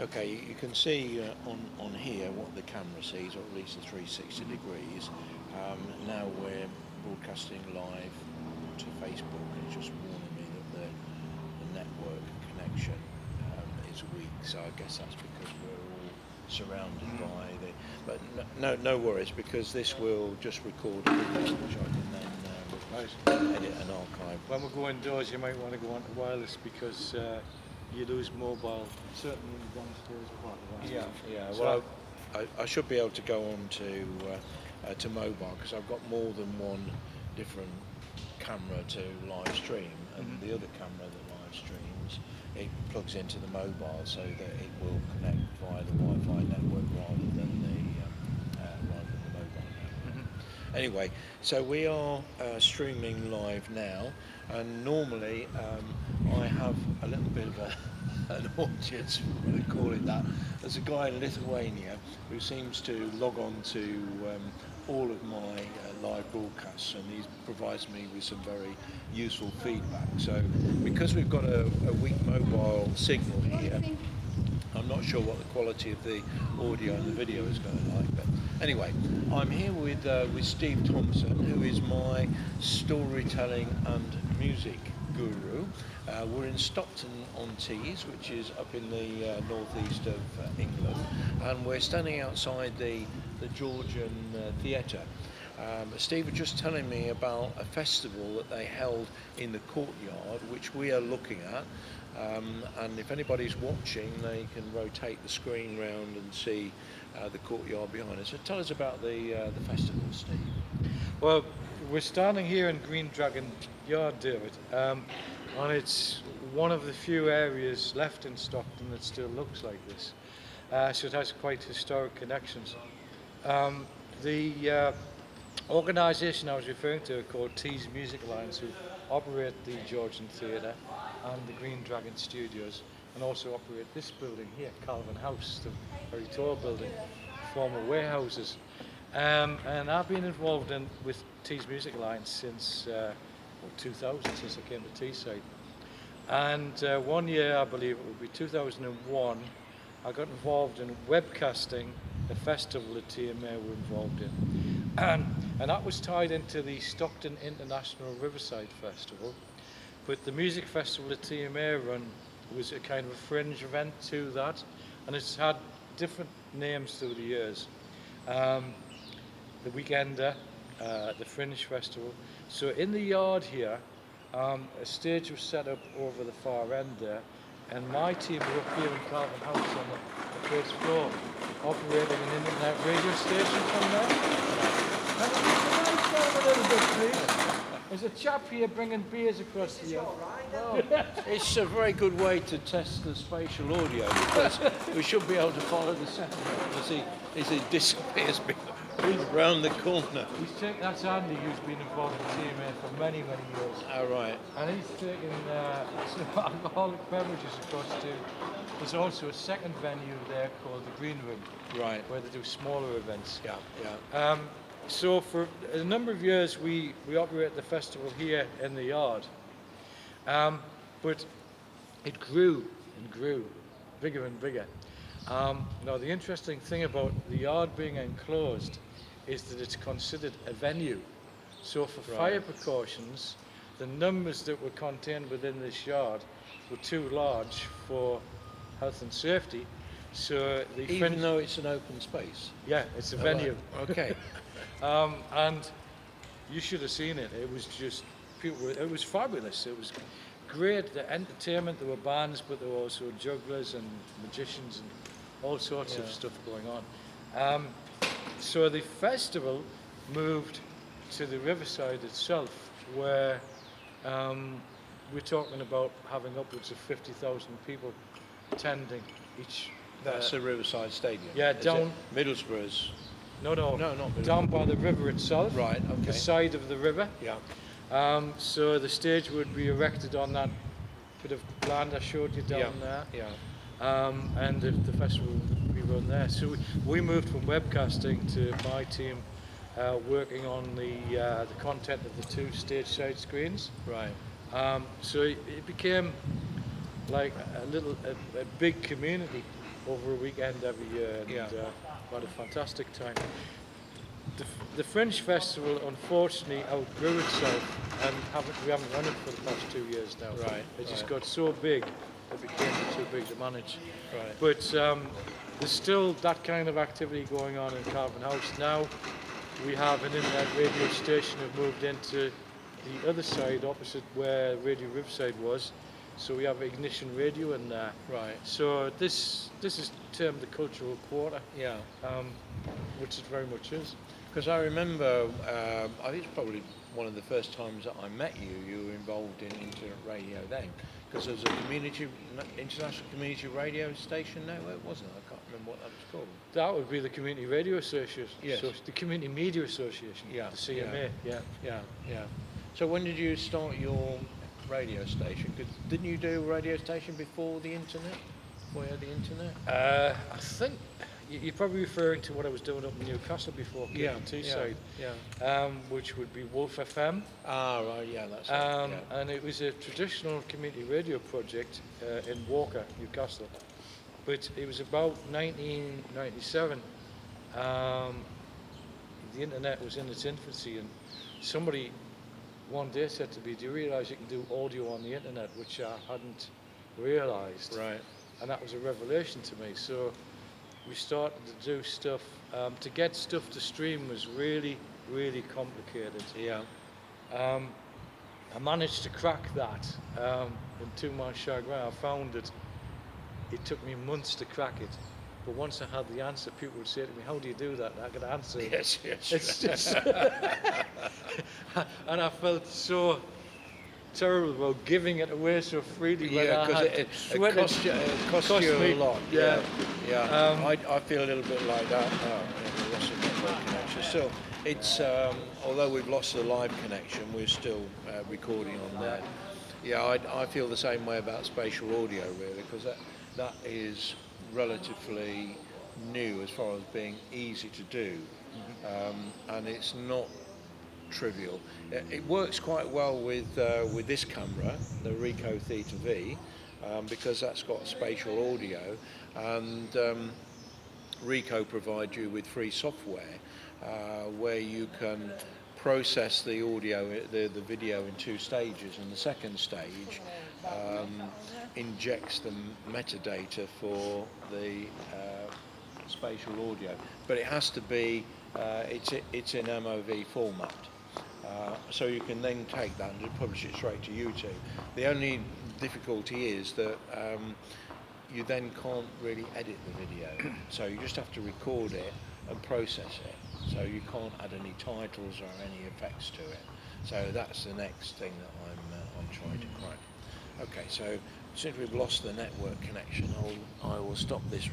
Okay, you can see on here what the camera sees, or at least the 360 degrees. Now we're broadcasting live to Facebook, and it's just warning me that the network connection is weak. So I guess that's because we're all surrounded by the. But no worries, because this will just record a video, which I can then edit and archive. When we go indoors, you might want to go onto wireless because you lose mobile, certainly downstairs part of that. Yeah. So Well, I should be able to go on to mobile, because I've got more than one different camera to live stream, and the other camera that live streams, it plugs into the mobile so that it will connect via the Wi-Fi network rather than the mobile network. Anyway, so we are streaming live now, and normally I have a little bit of an audience, we call it that. There's a guy in Lithuania who seems to log on to all of my live broadcasts, and he provides me with some very useful feedback. So because we've got a weak mobile signal here, I'm not sure what the quality of the audio and the video is going to like, but anyway, I'm here with Steve Thompson, who is my storytelling and music guru. We're in Stockton-on-Tees, which is up in the northeast of England, and we're standing outside the Georgian Theatre. Steve was just telling me about a festival that they held in the courtyard, which we are looking at. And if anybody's watching, they can rotate the screen round and see the courtyard behind us. So tell us about the festival, Steve. Well, we're standing here in Green Dragon Yard, David, and it's one of the few areas left in Stockton that still looks like this. So it has quite historic connections. The organisation I was referring to are called Tees Music Alliance, who operate the Georgian Theatre and the Green Dragon Studios, and also operate this building here, Calvin House, the very tall building, former warehouses. And I've been involved with Tees Music Alliance since 2000, since I came to Teesside. And one year, I believe it would be 2001, I got involved in webcasting the festival that TMA were involved in. And that was tied into the Stockton International Riverside Festival. But the music festival that TMA run was a kind of a fringe event to that, and it's had different names through the years. The Weekender, the Fringe Festival. So in the yard here, a stage was set up over the far end there, and my team were up here in Calvin House on the first floor, operating an internet radio station from there. And a little bit, please. There's a chap here bringing beers across the yard. Well, it's a very good way to test the spatial audio, because we should be able to follow the sound as he disappears round the corner. That's Andy, who's been involved in TMA for many, many years. Oh, right. And he's taken some alcoholic beverages across to. There's also a second venue there called the Green Room, Right. where they do smaller events. Yeah. So for a number of years we operate the festival here in the yard, but it grew and grew, bigger and bigger. Now the interesting thing about the yard being enclosed is that it's considered a venue. So for fire precautions, the numbers that were contained within this yard were too large for health and safety. So Even though it's an open space? Yeah, it's a venue. Right. Okay. And you should have seen it. It was just, it was fabulous. It was great, the entertainment. There were bands, but there were also jugglers and magicians and all sorts of stuff going on. So the festival moved to the riverside itself, where we're talking about having upwards of 50,000 people attending each. That's the Riverside Stadium? Yeah, down. Middlesbrough's? No, not Middlesbrough. down by the river itself. Right, okay. The side of the river. Yeah. So the stage would be erected on that bit of land I showed you down there. Yeah. And the festival would be run there. So we moved from webcasting to my team working on the content of the two stage side screens. Right. So it became like a big community over a weekend every year, and Yeah. we had a fantastic time. The Fringe Festival unfortunately outgrew itself, and we haven't run it for the past 2 years now. Right, It just right. got so big, it became too big to manage. Right. But there's still that kind of activity going on in Calvin House. Now we have an internet radio station that moved into the other side opposite where Radio Riverside was. So we have Ignition Radio in there. Right. So this is termed the cultural quarter, Yeah. which it very much is. Because I remember, I think it's probably one of the first times that I met you. You were involved in internet radio then, because there was a international community radio station network, wasn't it? I can't remember what that was called. That would be the Community Radio Association. Yes. So the Community Media Association. Yeah, The CMA. Yeah. Yeah. So when did you start your radio station? 'Cause didn't you do a radio station before the internet? Before you had the internet? I think you're probably referring to what I was doing up in Newcastle before, Teesside, which would be Wolf FM. Ah, right. Yeah, that's it. And it was a traditional community radio project in Walker, Newcastle. But it was about 1997. The internet was in its infancy, and somebody one day said to me, "Do you realise you can do audio on the internet?" Which I hadn't realised. Right. And that was a revelation to me. So we started to do stuff. To get stuff to stream was really, really complicated. Yeah. I managed to crack that. And to my chagrin, I found that it took me months to crack it. But once I had the answer, people would say to me, "How do you do that?" And I could answer. Yes. It's just, and I felt so terrible about giving it away so freely. Yeah, because it cost you a lot. Yeah. I feel a little bit like that now. We lost the network connection. Still, it's although we've lost the live connection, we're still recording on there. Yeah, I feel the same way about spatial audio, really, because that is relatively new as far as being easy to do, and it's not trivial. It works quite well with this camera, the Ricoh Theta V, because that's got spatial audio, and Ricoh provides you with free software where you can process the audio, the video in 2 stages, and the second stage injects the metadata for the spatial audio, but it has to be it's in MOV format. So you can then take that and publish it straight to YouTube. The only difficulty is that you then can't really edit the video, so you just have to record it and process it. So you can't add any titles or any effects to it. So that's the next thing that I'm trying to crack. Okay, so since we've lost the network connection, I will stop this.